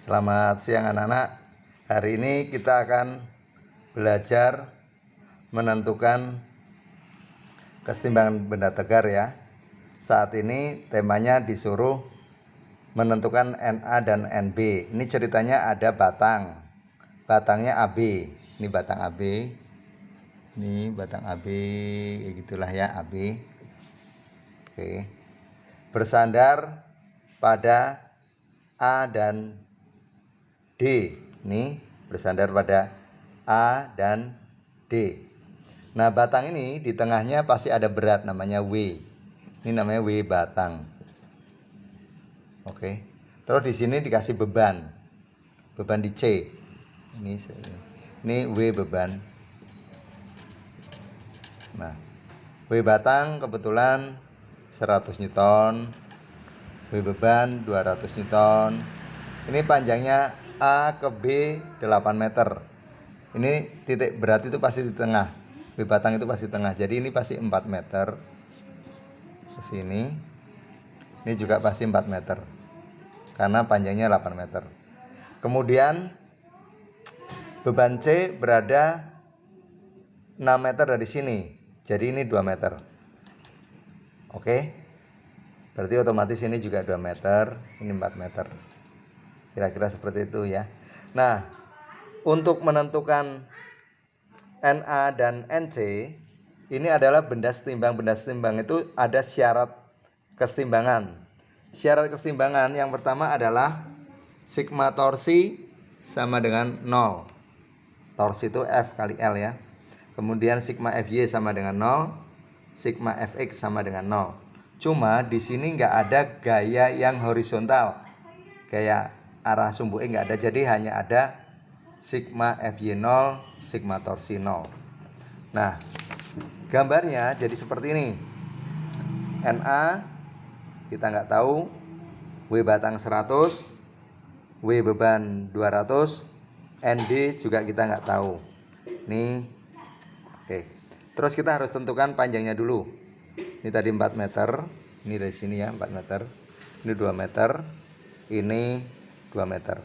Selamat siang anak-anak. Hari ini kita akan belajar menentukan kesetimbangan benda tegar ya. Saat ini temanya disuruh menentukan Na dan Nb. Ini ceritanya ada batang. Batangnya AB. Ini batang AB. Ini batang AB, gitulah ya, AB. Oke. Bersandar pada A dan D. Ini bersandar pada A dan D. Nah, batang ini di tengahnya pasti ada berat, namanya W. Ini namanya W batang. Oke. Terus di sini dikasih beban. Beban di C. Ini W beban. Nah, W batang kebetulan 100 Newton. W beban 200 Newton. Ini panjangnya A ke B 8 meter. Ini titik berat itu pasti di tengah. W batang itu pasti tengah. Jadi ini pasti 4 meter. Ke sini. Ini juga pasti 4 meter. Karena panjangnya 8 meter. Kemudian beban C berada 6 meter dari sini. Jadi ini 2 meter. Oke. Berarti otomatis ini juga 2 meter, ini 4 meter. Kira-kira seperti itu ya. Nah, untuk menentukan Na dan Nc, ini adalah benda setimbang. Benda setimbang itu ada syarat kesetimbangan. Syarat kesetimbangan yang pertama adalah sigma torsi sama dengan 0. Torsi itu F kali L ya. Kemudian sigma Fy sama dengan 0, sigma Fx sama dengan 0. Cuma di sini nggak ada gaya yang horizontal. Kayak arah sumbu E nggak ada, jadi hanya ada sigma Fy 0, sigma torsi 0. Nah, gambarnya jadi seperti ini. Na kita nggak tahu, W batang 100, W beban 200, Nd juga kita nggak tahu. Nih, oke. Terus kita harus tentukan panjangnya dulu. Ini tadi 4 meter, ini dari sini ya 4 meter. Ini 2 meter, ini 2 meter.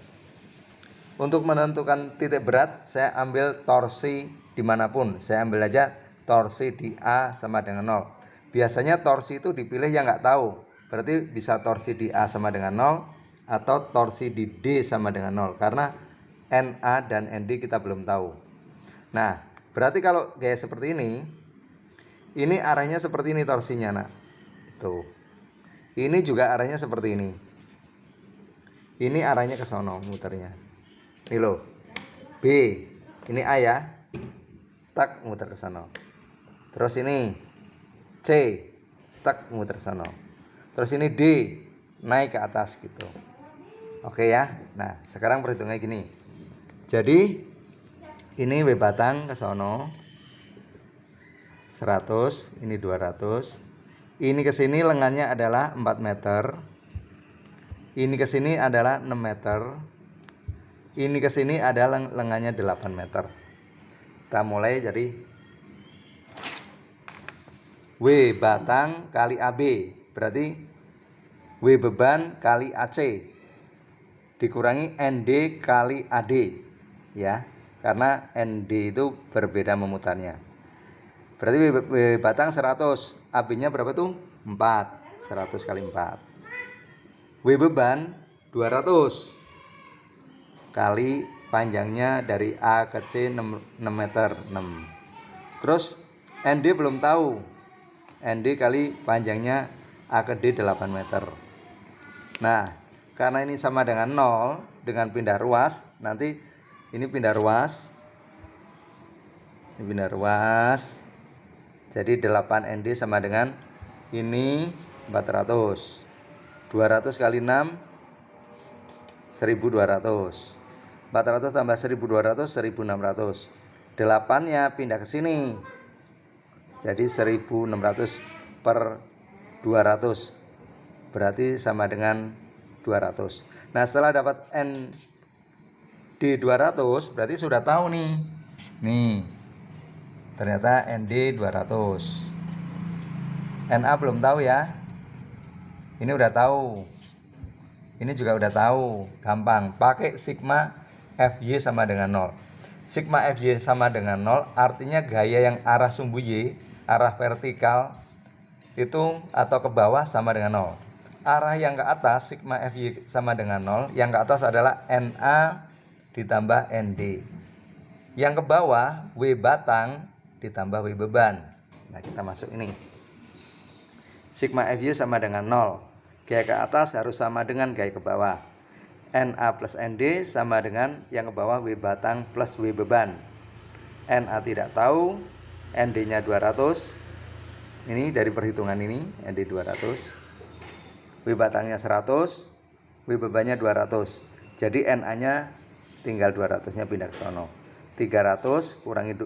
Untuk menentukan titik berat, saya ambil torsi dimanapun. Saya ambil aja torsi di A sama dengan 0. Biasanya torsi itu dipilih yang nggak tahu. Berarti bisa torsi di A sama dengan 0 atau torsi di D sama dengan 0. Karena Na dan Nd kita belum tahu. Nah, berarti kalau gaya seperti ini arahnya seperti ini torsinya, nak. Tuh. Ini juga arahnya seperti ini. Ini arahnya ke sono muternya. Ini loh. B. Ini A ya. Tak muter ke sono. Terus ini C. Tak muter ke sono. Terus ini D. Naik ke atas gitu. Oke ya. Nah, sekarang perhitungannya gini. Jadi ini W batang ke sono 100, ini 200. Ini ke sini lengannya adalah 4 meter. Ini ke sini adalah 6 meter. Ini ke sini adalah lengannya 8 meter. Kita mulai jadi W batang kali AB. Berarti W beban kali AC dikurangi Nd kali AD ya. Karena Nd itu berbeda memutarnya. Berarti W batang 100. AB-nya berapa tuh? 4. 100 kali 4. W beban 200 kali panjangnya dari A ke C 6 meter 6. Terus Nd belum tahu. Nd kali panjangnya A ke D 8 meter. Nah, karena ini sama dengan 0 dengan pindah ruas, nanti ini pindah ruas. Ini pindah ruas. Jadi 8 Nd sama dengan ini 400. 200 kali 6 1200. 400 tambah 1200 1600. 8-nya pindah ke sini. Jadi 1600 per 200. Berarti sama dengan 200. Nah, setelah dapat N di 200, berarti sudah tahu nih. Nih. Ternyata ND 200. Na belum tahu ya. Ini udah tahu. Ini juga udah tahu, gampang. Pakai sigma Fy sama dengan 0. Sigma Fy sama dengan 0 artinya gaya yang arah sumbu Y, arah vertikal itu atau ke bawah sama dengan 0. Arah yang ke atas sigma Fy sama dengan 0. Yang ke atas adalah Na ditambah Nd. Yang ke bawah W batang ditambah W beban. Nah, kita masuk ini. Sigma Fy sama dengan 0. Gaya ke atas harus sama dengan gaya ke bawah. Na plus Nd sama dengan yang ke bawah W batang plus W beban. Na tidak tahu, Nd-nya 200. Ini dari perhitungan ini, Nd 200. W batangnya 100, W bebannya 200. Jadi Na-nya tinggal 200-nya pindah ke sono. 300 kurangi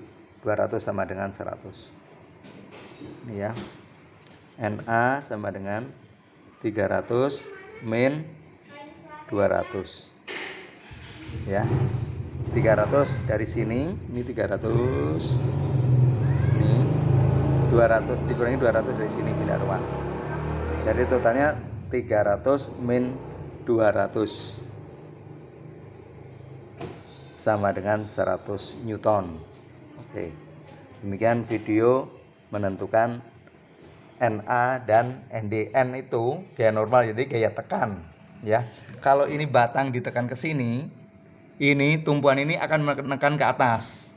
200 sama dengan 100. Ini ya. Na sama dengan 300 min 200. Ya. 300 dari sini, ini 300. Ini 200 dikurangi 200 dari sini pindah ruas. Jadi totalnya 300 min 200 sama dengan 100 Newton. Oke. Demikian video menentukan Na dan Nd. N itu gaya normal, jadi gaya tekan ya. Kalau ini batang ditekan ke sini, ini tumpuan ini akan menekan ke atas.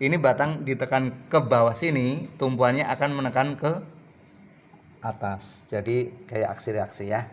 Ini batang ditekan ke bawah sini, tumpuannya akan menekan ke atas. Jadi kayak aksi reaksi ya.